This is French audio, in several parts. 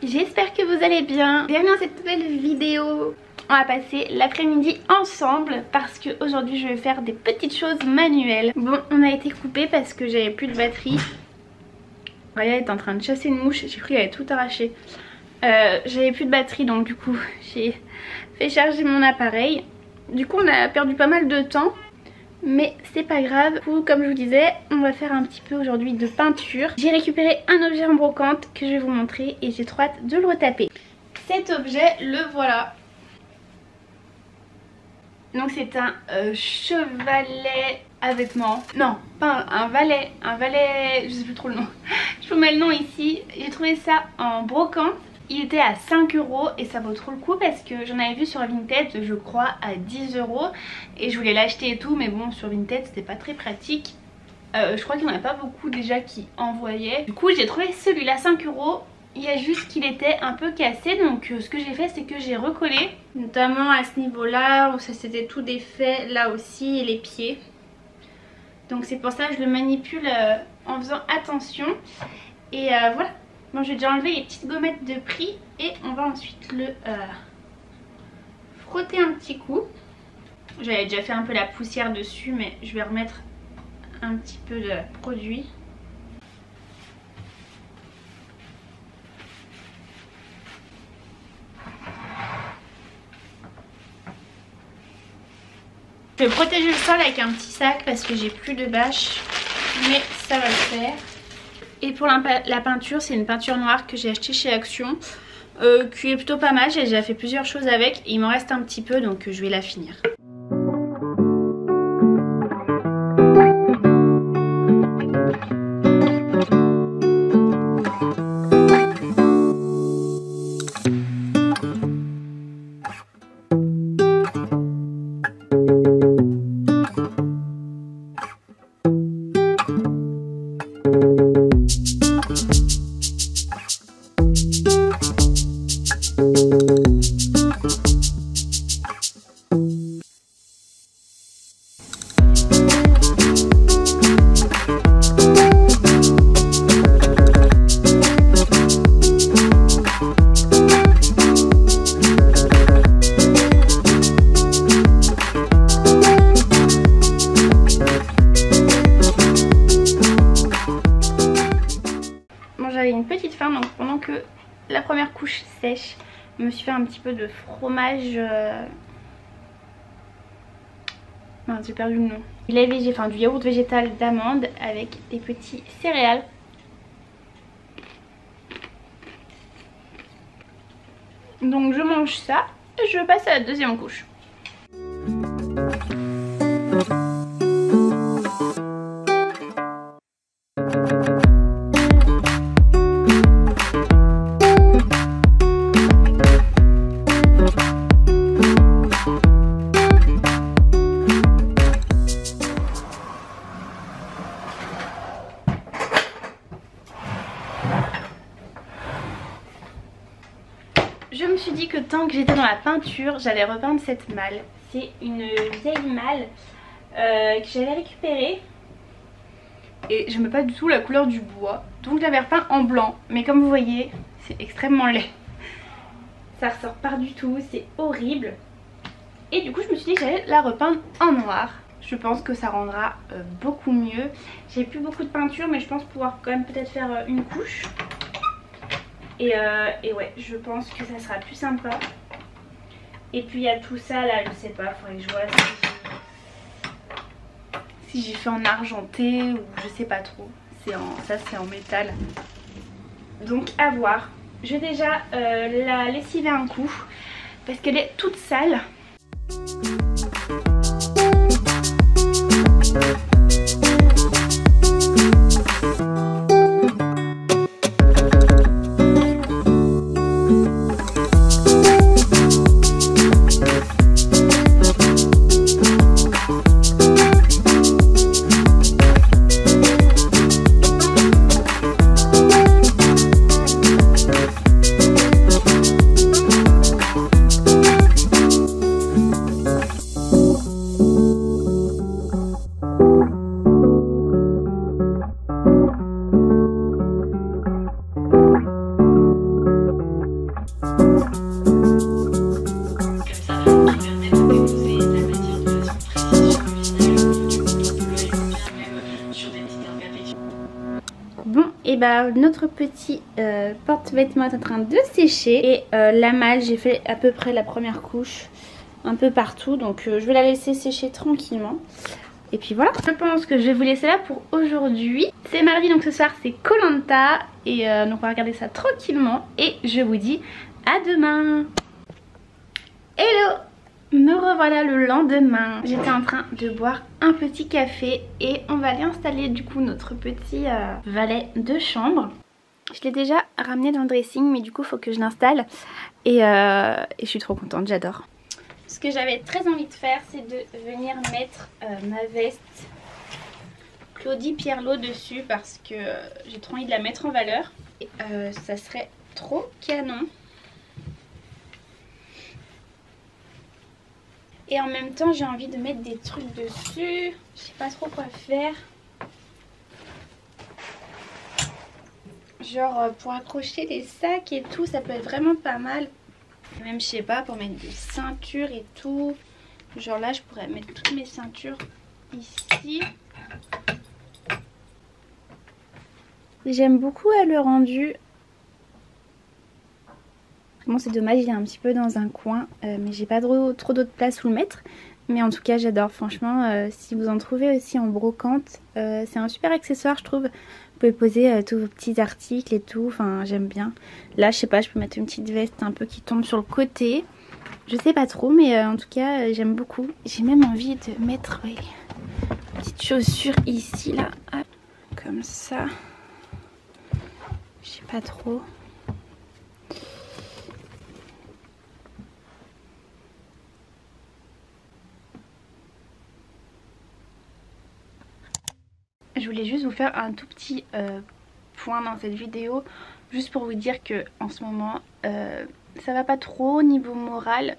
j'espère que vous allez bien. Bienvenue dans cette nouvelle vidéo. On va passer l'après-midi ensemble parce qu'aujourd'hui je vais faire des petites choses manuelles. Bon, on a été coupé parce que j'avais plus de batterie. Raya est en train de chasser une mouche, j'ai cru qu'elle avait tout arraché. J'avais plus de batterie donc du coup j'ai fait charger mon appareil. Du coup on a perdu pas mal de temps. Mais c'est pas grave, du coup, comme je vous disais, on va faire un petit peu aujourd'hui de peinture. J'ai récupéré un objet en brocante que je vais vous montrer et j'ai trop hâte de le retaper. Cet objet, le voilà. Donc c'est un chevalet à vêtements. Non, pas un valet, je sais plus trop le nom. Je vous mets le nom ici. J'ai trouvé ça en brocante. Il était à 5 € et ça vaut trop le coup parce que j'en avais vu sur Vinted, je crois, à 10 € et je voulais l'acheter et tout, mais bon, sur Vinted c'était pas très pratique. Je crois qu'il n'y en a pas beaucoup déjà qui envoyaient. Du coup j'ai trouvé celui-là 5 €. Il y a juste qu'il était un peu cassé, donc ce que j'ai fait c'est que j'ai recollé, notamment à ce niveau là où ça s'était tout défait, là aussi, et les pieds. Donc c'est pour ça que je le manipule en faisant attention. Et voilà. Bon, j'ai déjà enlevé les petites gommettes de prix et on va ensuite le frotter un petit coup. J'avais déjà fait un peu la poussière dessus, mais je vais remettre un petit peu de produit. Je vais protéger le sol avec un petit sac parce que j'ai plus de bâche, mais ça va le faire. Et pour la peinture, c'est une peinture noire que j'ai achetée chez Action, qui est plutôt pas mal. J'ai déjà fait plusieurs choses avec et il m'en reste un petit peu, donc je vais la finir. Donc pendant que la première couche sèche, je me suis fait un petit peu de fromage. Non, j'ai perdu le nom. Du yaourt végétal d'amande avec des petits céréales. Donc je mange ça et je passe à la deuxième couche. Je me suis dit que tant que j'étais dans la peinture, j'allais repeindre cette malle. C'est une vieille malle que j'avais récupérée. Et j'aimais pas du tout la couleur du bois. Donc je l'avais repeint en blanc. Mais comme vous voyez, c'est extrêmement laid. Ça ressort pas du tout, c'est horrible. Et du coup je me suis dit que j'allais la repeindre en noir. Je pense que ça rendra beaucoup mieux. J'ai plus beaucoup de peinture, mais je pense pouvoir quand même peut-être faire une couche. Et ouais, je pense que ça sera plus sympa. Et puis il y a tout ça là, je sais pas, faudrait que je vois si j'ai fait en argenté ou je sais pas trop. Ça c'est en métal. Donc à voir. Je vais déjà la lessiver un coup parce qu'elle est toute sale. bah notre petit porte-vêtements est en train de sécher. Et la malle, j'ai fait à peu près la première couche un peu partout. Donc je vais la laisser sécher tranquillement. Et puis voilà, je pense que je vais vous laisser là pour aujourd'hui. C'est mardi, donc ce soir c'est Koh-Lanta. Et donc on va regarder ça tranquillement. Et je vous dis à demain. Hello! Me revoilà le lendemain. J'étais en train de boire un petit café. Et on va aller installer du coup notre petit valet de chambre. Je l'ai déjà ramené dans le dressing, mais du coup il faut que je l'installe. Et je suis trop contente, j'adore. Ce que j'avais très envie de faire, c'est de venir mettre ma veste Claudie Pierlot dessus parce que j'ai trop envie de la mettre en valeur. Et ça serait trop canon. Et en même temps, j'ai envie de mettre des trucs dessus. Je sais pas trop quoi faire. Genre pour accrocher les sacs et tout, ça peut être vraiment pas mal. Même je sais pas, pour mettre des ceintures et tout. Genre là je pourrais mettre toutes mes ceintures ici. J'aime beaucoup le rendu. Bon, c'est dommage, il est un petit peu dans un coin, mais j'ai pas trop d'autre place où le mettre. Mais en tout cas j'adore, franchement, si vous en trouvez aussi en brocante, c'est un super accessoire je trouve. Vous pouvez poser tous vos petits articles et tout, enfin j'aime bien. Là je sais pas, je peux mettre une petite veste un peu qui tombe sur le côté. Je sais pas trop, mais en tout cas j'aime beaucoup. J'ai même envie de mettre une petite chaussure ici là, hop, comme ça. Je sais pas trop. Je voulais juste vous faire un tout petit point dans cette vidéo, juste pour vous dire que en ce moment ça va pas trop au niveau moral.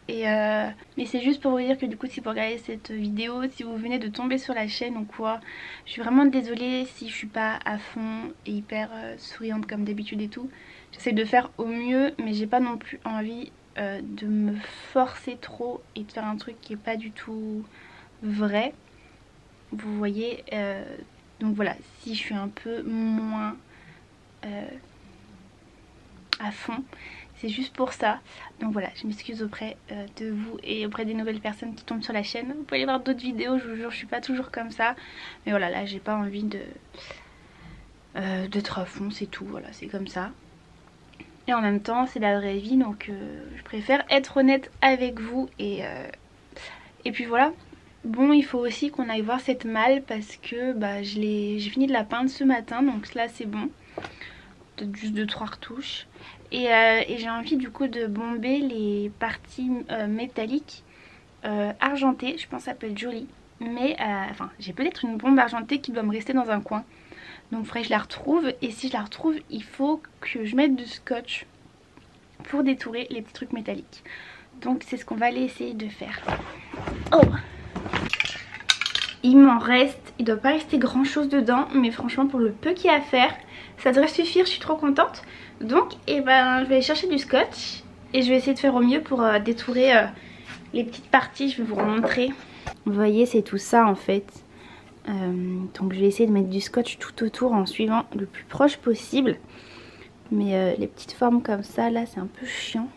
Mais c'est juste pour vous dire que du coup si vous regardez cette vidéo, si vous venez de tomber sur la chaîne ou quoi, je suis vraiment désolée si je suis pas à fond et hyper souriante comme d'habitude et tout. J'essaie de faire au mieux, mais j'ai pas non plus envie de me forcer trop et de faire un truc qui est pas du tout vrai. Vous voyez, donc voilà, si je suis un peu moins à fond, c'est juste pour ça. Donc voilà, je m'excuse auprès de vous et auprès des nouvelles personnes qui tombent sur la chaîne. Vous pouvez aller voir d'autres vidéos, je vous jure, je suis pas toujours comme ça. Mais voilà, là j'ai pas envie d'être à fond, c'est tout, voilà, c'est comme ça. Et en même temps, c'est la vraie vie, donc je préfère être honnête avec vous et puis voilà. Bon, il faut aussi qu'on aille voir cette malle parce que bah, j'ai fini de la peindre ce matin, donc là c'est bon. Peut-être juste 2-3 retouches. Et j'ai envie du coup de bomber les parties métalliques argentées. Je pense que ça peut être joli. Mais enfin, j'ai peut-être une bombe argentée qui doit me rester dans un coin. Donc il faudrait que je la retrouve. Et si je la retrouve, il faut que je mette du scotch pour détourer les petits trucs métalliques. Donc c'est ce qu'on va aller essayer de faire. Oh! Il m'en reste, il doit pas rester grand chose dedans, mais franchement pour le peu qu'il y a à faire, ça devrait suffire, je suis trop contente. Donc je vais aller chercher du scotch et je vais essayer de faire au mieux pour détourer les petites parties, je vais vous remontrer. Vous voyez, c'est tout ça en fait. Donc je vais essayer de mettre du scotch tout autour en suivant le plus proche possible. Mais les petites formes comme ça là, c'est un peu chiant.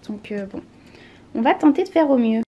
Donc bon, on va tenter de faire au mieux.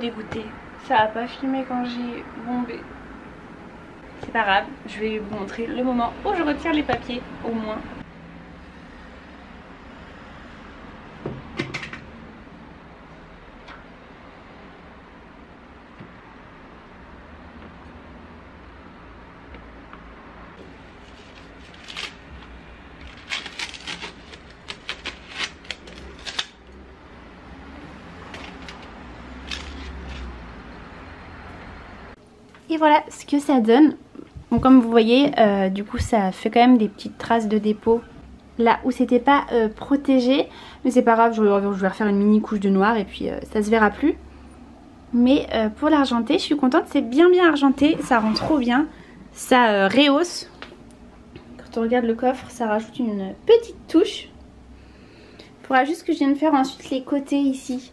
Dégoûtée, ça a pas filmé quand j'ai bombé. C'est pas grave, je vais vous montrer le moment où je retire les papiers au moins. Et voilà ce que ça donne. Bon, comme vous voyez, du coup ça fait quand même des petites traces de dépôt là où c'était pas protégé. Mais c'est pas grave, je vais refaire une mini couche de noir et puis ça se verra plus. Mais pour l'argenté, je suis contente, c'est bien argenté, ça rend trop bien. Ça rehausse. Quand on regarde le coffre, ça rajoute une petite touche. Il faudra juste que je vienne faire ensuite les côtés ici.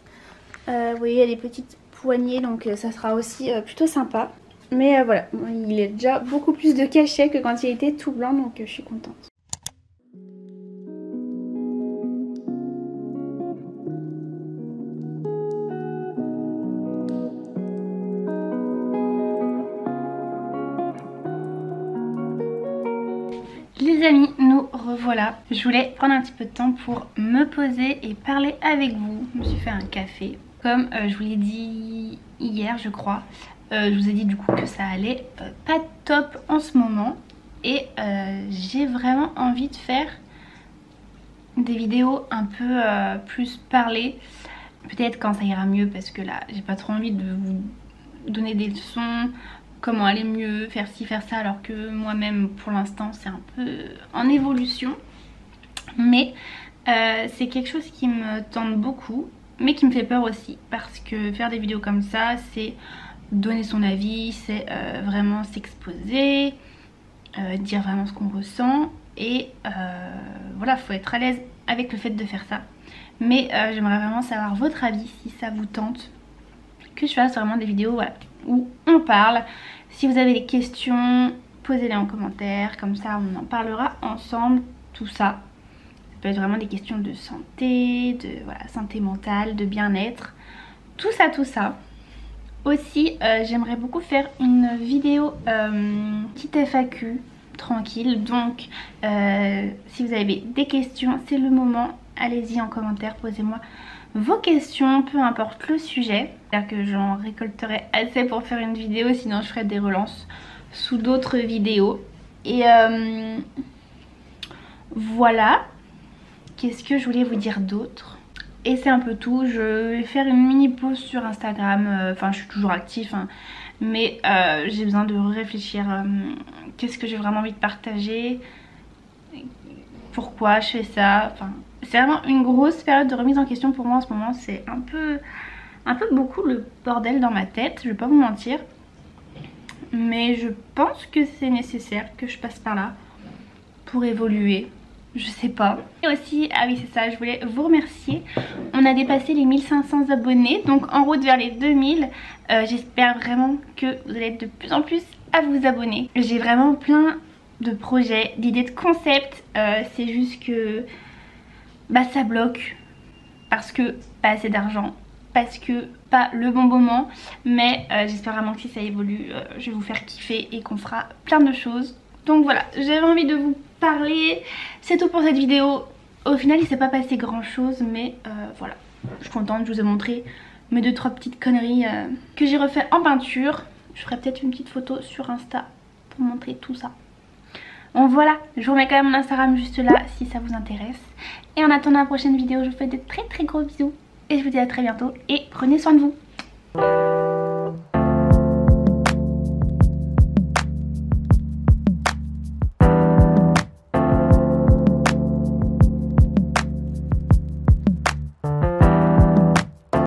Vous voyez, il y a des petites poignées, donc ça sera aussi plutôt sympa. Mais voilà, il est déjà beaucoup plus de cachet que quand il était tout blanc, donc je suis contente. Les amis, nous revoilà. Je voulais prendre un petit peu de temps pour me poser et parler avec vous. Je me suis fait un café. Comme je vous l'ai dit hier, je crois, je vous ai dit du coup que ça allait pas top en ce moment. Et j'ai vraiment envie de faire des vidéos un peu plus parlées. Peut-être quand ça ira mieux, parce que là, j'ai pas trop envie de vous donner des leçons. Comment aller mieux, faire ci, faire ça, alors que moi-même pour l'instant c'est un peu en évolution. Mais c'est quelque chose qui me tente beaucoup, mais qui me fait peur aussi. Parce que faire des vidéos comme ça, c'est donner son avis, c'est vraiment s'exposer, dire vraiment ce qu'on ressent. Et voilà, faut être à l'aise avec le fait de faire ça. Mais j'aimerais vraiment savoir votre avis, si ça vous tente que je fasse vraiment des vidéos, voilà, où on parle. Si vous avez des questions, posez-les en commentaire, comme ça on en parlera ensemble, tout ça. Ça peut être vraiment des questions de santé, de voilà, santé mentale, de bien-être, tout ça. Aussi, j'aimerais beaucoup faire une vidéo petite FAQ tranquille, donc si vous avez des questions, c'est le moment, allez-y en commentaire, posez-moi vos questions, peu importe le sujet. C'est-à-dire que j'en récolterai assez pour faire une vidéo, sinon je ferai des relances sous d'autres vidéos. Et voilà. Qu'est-ce que je voulais vous dire d'autre? Et c'est un peu tout. Je vais faire une mini pause sur Instagram. Enfin, je suis toujours active, hein, mais j'ai besoin de réfléchir. Qu'est-ce que j'ai vraiment envie de partager? Pourquoi je fais ça? Enfin, c'est vraiment une grosse période de remise en question pour moi en ce moment. C'est un peu beaucoup le bordel dans ma tête, je vais pas vous mentir. Mais je pense que c'est nécessaire que je passe par là pour évoluer. Je sais pas. Et aussi, ah oui c'est ça, je voulais vous remercier. On a dépassé les 1500 abonnés, donc en route vers les 2000. J'espère vraiment que vous allez être de plus en plus à vous abonner. J'ai vraiment plein de projets, d'idées de concepts. C'est juste que bah, ça bloque parce que pas assez d'argent, parce que pas le bon moment. Mais j'espère vraiment que si ça évolue, je vais vous faire kiffer et qu'on fera plein de choses. Donc voilà, j'avais envie de vous parler. C'est tout pour cette vidéo. Au final il s'est pas passé grand chose, mais voilà, je suis contente. Je vous ai montré mes 2-3 petites conneries que j'ai refait en peinture. Je ferai peut-être une petite photo sur Insta pour montrer tout ça. Donc voilà, je vous remets quand même mon Instagram juste là si ça vous intéresse. Et en attendant la prochaine vidéo, je vous fais de très gros bisous. Et je vous dis à très bientôt et prenez soin de vous.